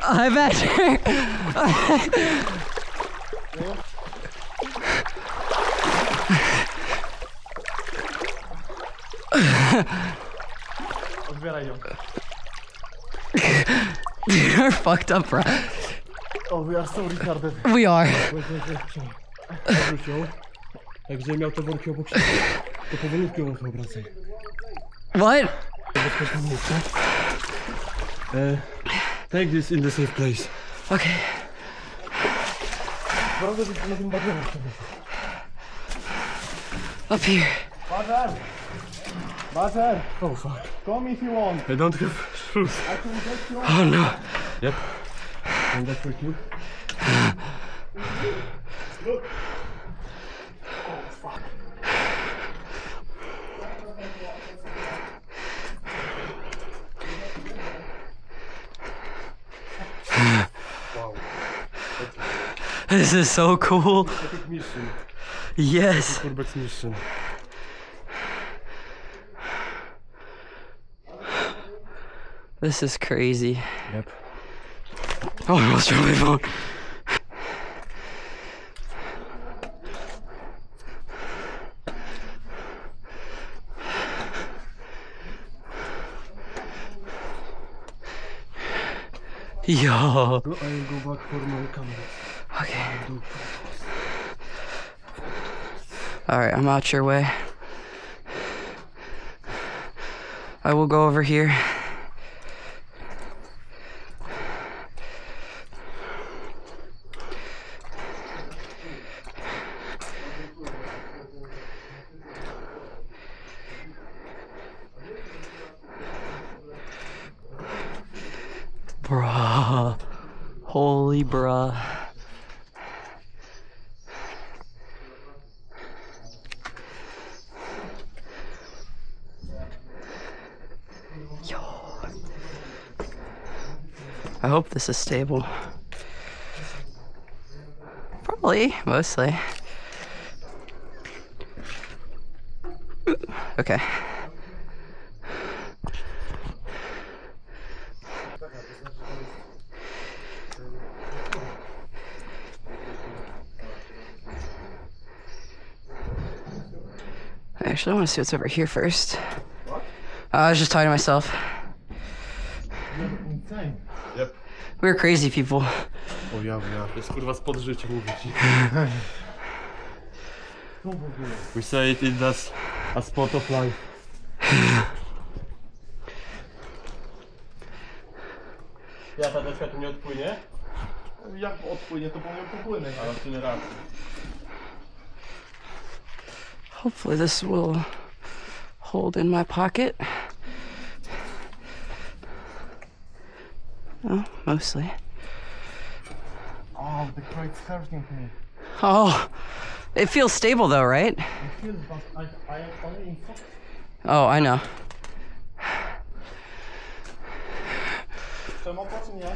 I bet. Otwieraj ją. You're fucked up, bro. Oh, we are so retarded. We are. Odwróć ją. Także miał te worki obok siebie. To powolutku ją obracaj. What? Take this in the safe place. Okay. Up here. Butter! Oh fuck. Come if you want. I don't have shoes. I can get you. Oh no. Yep. And that's for you. Look. Oh fuck. Wow. This is so cool. Epic mission. Yes. Urbex mission. This is crazy. Yep. Oh, I almost dropped my phone. Yo. I'll go back for my camera. Okay. Alright, I'm out your way. I will go over here. Bruh. Holy bruh. Yo. I hope this is stable. Probably, mostly. Okay. I actually want to see what's over here first. I was just talking to myself. Insane. Yep. We're crazy people. O ja. Jest kurwa spod życia, mówię ci. We say it is a spot of life. Ja ta deska tu nie odpłynie? Jak odpłynie, to powinien popłynąć. Ale tyle razy. Hopefully this will hold in my pocket. Oh, mostly. Oh, the crate's hurting me. Oh, it feels stable though, right? It feels, but I am only in socks. Oh, I know. Czemu po czym nie?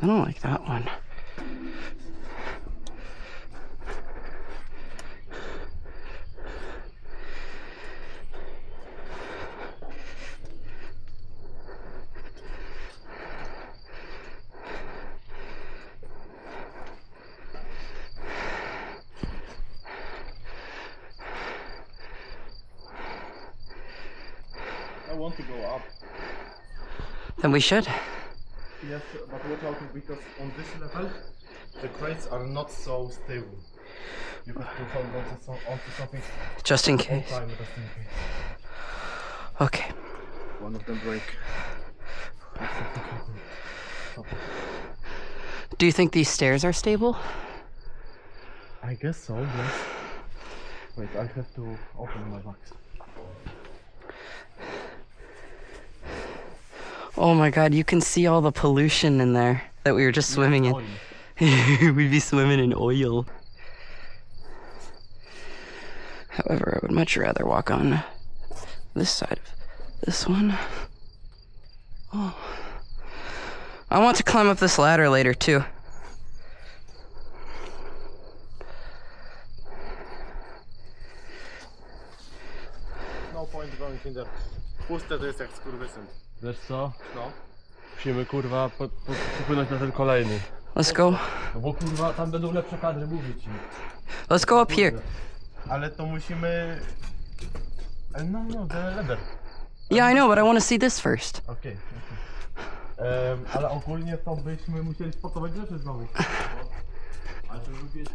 I don't like that one. I want to go up. Then we should. Yes, but watch out because on this level the crates are not so stable. You have to hold onto something Just in all case. time just in case. Okay. One of them break. Do you think these stairs are stable? I guess so, yes. Wait, I have to open my box. Oh my god, you can see all the pollution in there that we were just swimming in. We'd be swimming in oil. However, I would much rather walk on this side of this one. Oh. I want to climb up this ladder later too. no point going in there. Puste to jest jak skurwysyn. Wiesz co? No. Musimy kurwa popłynąć na ten kolejny. Let's go. No bo kurwa tam będą lepsze kadry, mówię ci. Let's go up here. Ale to musimy... No, the leather. Yeah, I know, but I want to see this first. Okej. Ale ogólnie to byśmy musieli spakować rzeczy znowu. Ale to lubię to...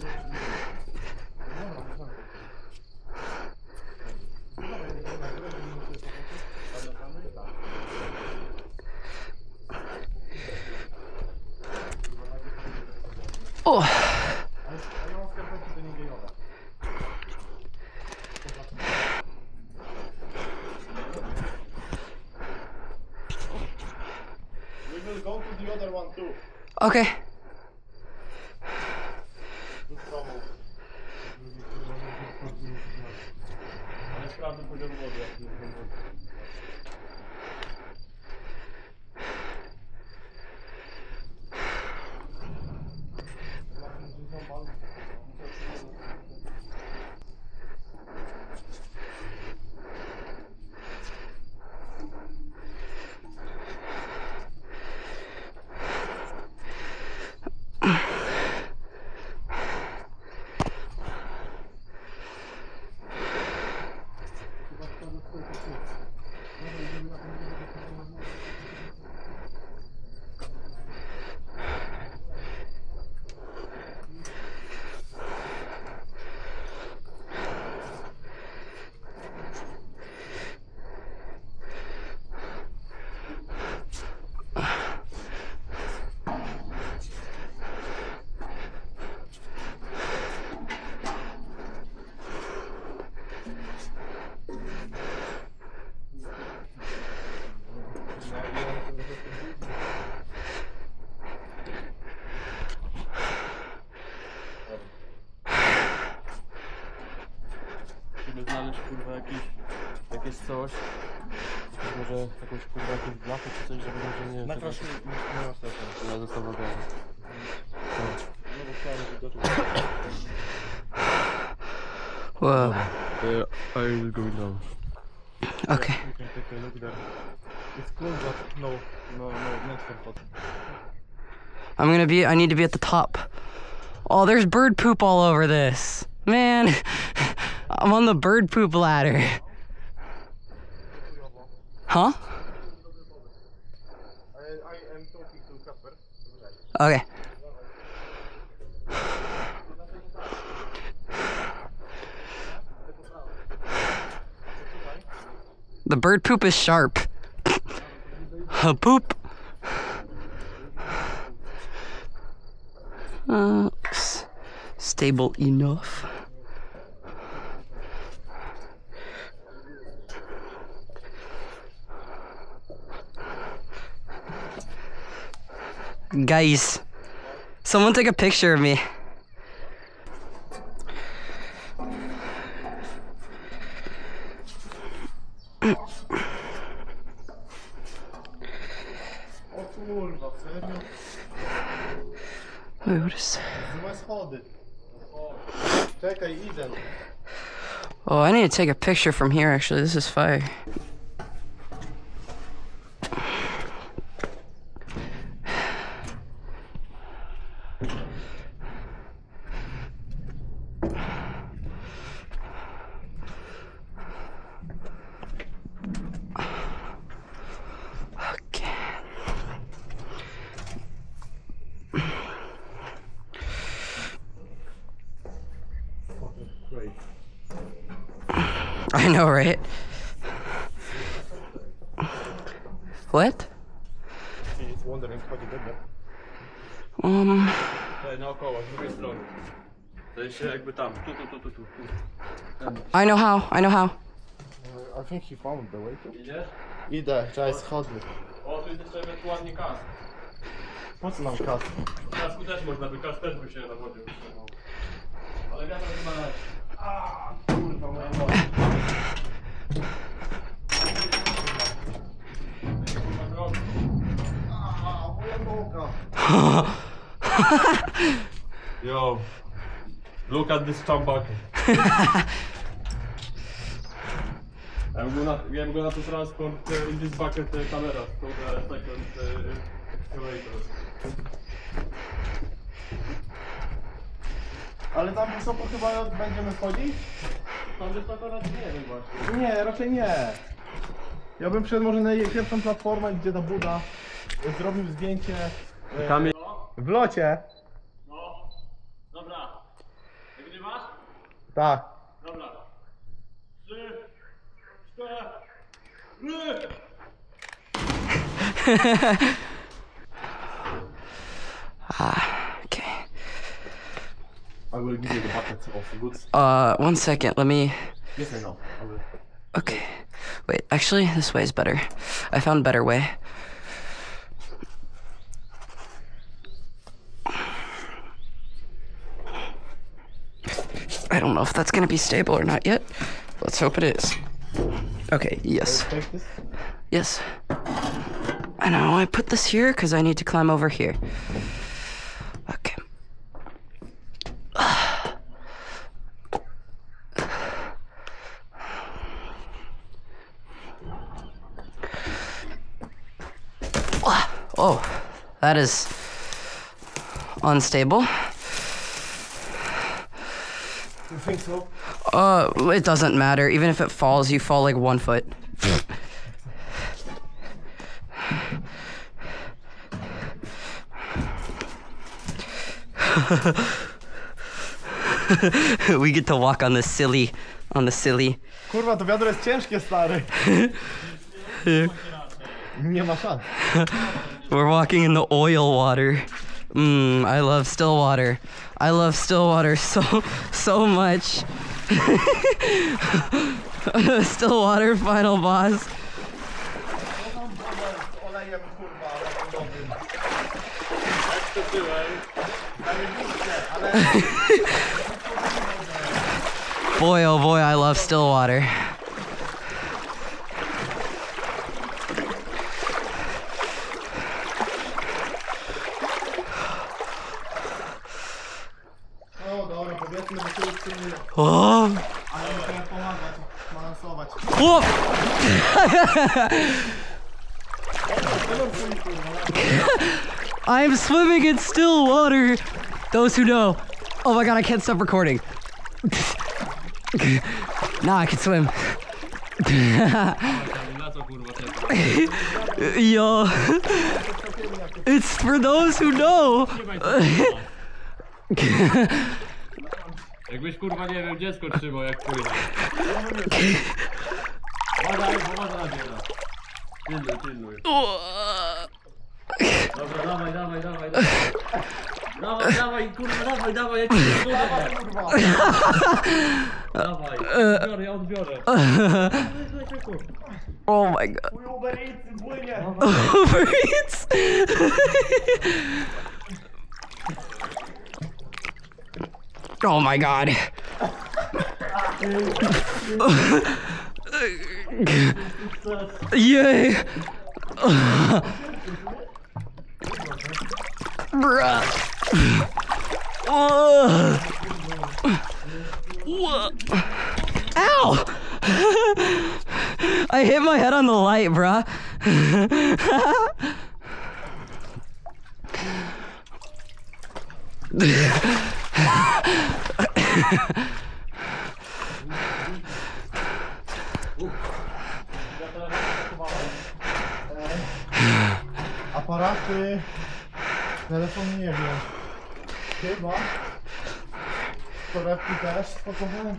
O! Ale ja mam skarpetki do niegejowe. We will go to the other one too. Okay. Ale sprawdzę poziom wody, jak nie wiem. Musimy znaleźć kurwa jakieś coś. Może jakąś kurwa jakąś blachę czy coś, żeby może nie... Na krasie nie masz tego. Ja został wodę. No bo chciałem widocznie. Whoa. I will go down. Okay. You can take a look there. It's cool, but no, not for photo. I need to be at the top. Oh, there's bird poop all over this. Man, I'm on the bird poop ladder. Huh? I am talking to Kasper. Okay. The bird poop is sharp. Poop. Stable enough. Guys, someone take a picture of me. O kurwa, serio? Wait, what is... Złe schody. Czekaj, idę. Oh, I need to take a picture from here, actually. This is fire. Okay. Great. I know, right? What? He's wondering how to get there. Tutaj naokoło, z drugiej strony. To się jakby tam, tu. I know how. I think he found the way to. Idziesz? Idę, trzeba schody. O, tu jest jeszcze ewentualnie kask. Po co nam kas? Kasku też można by, kask też by się na wodzie utrzymał. Ale wiatr chyba leci. Kurwa, moja noga. Moja noga. Yo, look at this chumbucket. Ja bym go na to transport in this bucket cameras, to the second excavator. Ale tam wysoko chyba będziemy wchodzić? Tam wysoko raczej nie wiem właśnie. Nie, raczej nie. Ja bym wszedł może na pierwszą platformę, gdzie ta Buda zrobił zdjęcie Kamień. w locie. No, dobra. Nagrywasz? Tak. Dobra. 3, 4, Okay. I will give you the bucket of goods. 1 second, let me... Yes, I know. I will. Okay. Wait, actually, this way is better. I found a better way. I don't know if that's gonna be stable or not yet. Let's hope it is. Okay, yes. Take this. Yes. I know, I put this here because I need to climb over here. Okay. Oh, that is unstable. You think so? It doesn't matter. Even if it falls, you fall like 1 foot. We get to walk on the silly. Kurwa, to wiadro jest ciężkie, stary. Nie ma szans. We're walking in the oil water. I love still water. I love still water so much. Still water, final boss. Olejem, kurwa, lądowym. Boy, oh boy, I love still water. No dobra, powiedzmy, że to jest tyle. Oh. Ale muszę pomagać, balansować. Whoa. I'm swimming in still water. Those who know. Oh my god, I can't stop recording. Now I can swim. Yo. It's for those who know. Jakbyś kurwa nie wiem, dziecko trzymał jak płynie. Uważaj, uważaj na dziela. Pilnuj. Dobra, dawaj. Dawaj, kurwa, dawaj, ja ci dawaj. Ja odbiorę. Oh my god. Uber Eats, płynie. Uber Eats. Oh my god. Yay. Bruh. Ow! I hit my head on the light, bruh. Aparaty, telefon nie wiem. Chyba. Torebki też spakowane.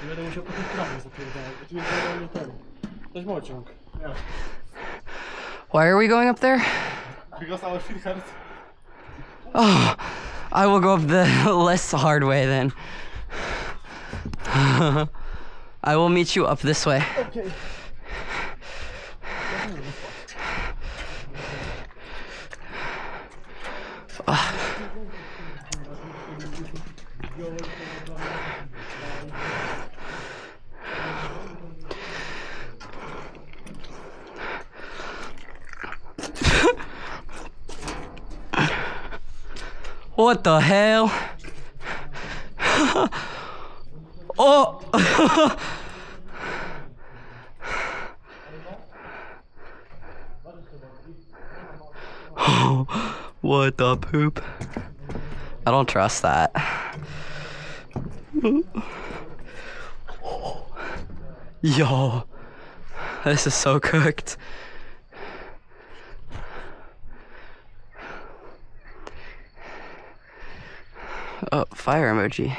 Nie będę musiał po tych trafach zapierdalać, bo tu jest normalnie ten. Też mociąg. Why are we going up there? Because our feet hurt. Oh, I will go up the less hard way then. I will meet you up this way. Okay. What the hell? Oh! What the poop? I don't trust that. Yo, this is so cooked. Oh, fire emoji.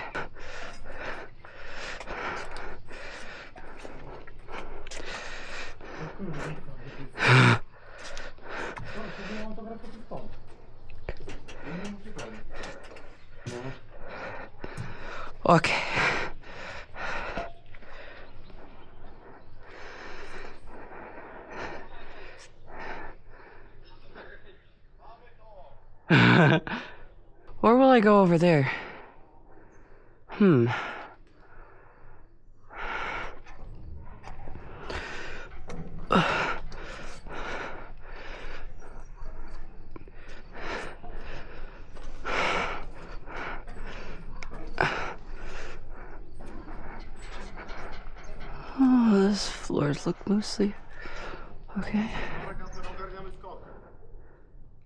Okay. Or will I go over there? Oh, this floors look mostly okay.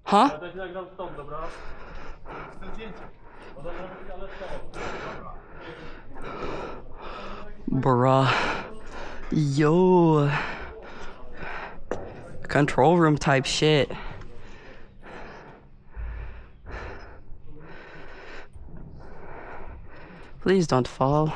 Huh? Ja też nagram stop, dobra? Chcę zdjęcie. No dobra, ale stop. Bruh. Yo. Control room type shit. Please don't fall.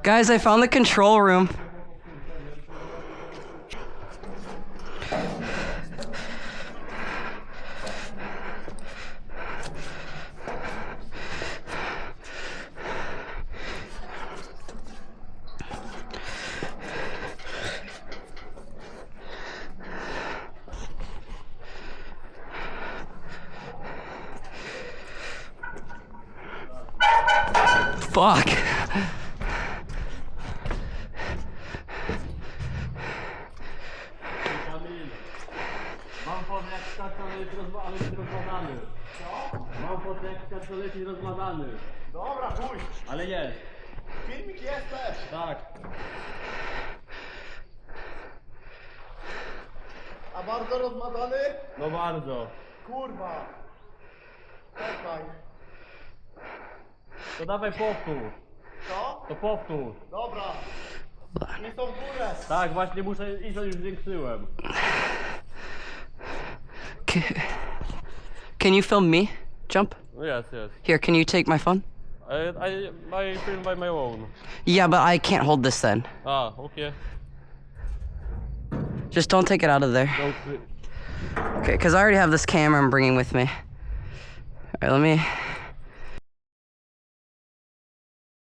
Guys, I found the control room. Fuck. Mam pod jak skacz, ale jest rozmazany. Co? Mam pod jak skacz, ale jest rozmazany. Dobra, chuj. Ale jest. Filmik jest też. Tak. A bardzo rozmazany? No bardzo. Kurwa. Czekaj. To dawaj powtórz. Co? To powtórz. Dobra. Nie są w górę. Tak, właśnie muszę iść, już zwiększyłem. Can you film me? Jump? Yes, yes. Here, can you take my phone? I film by my own. Yeah, but I can't hold this then. Ah, okay. Just don't take it out of there. Don't. Okay, because I already have this camera I'm bringing with me. Alright, let me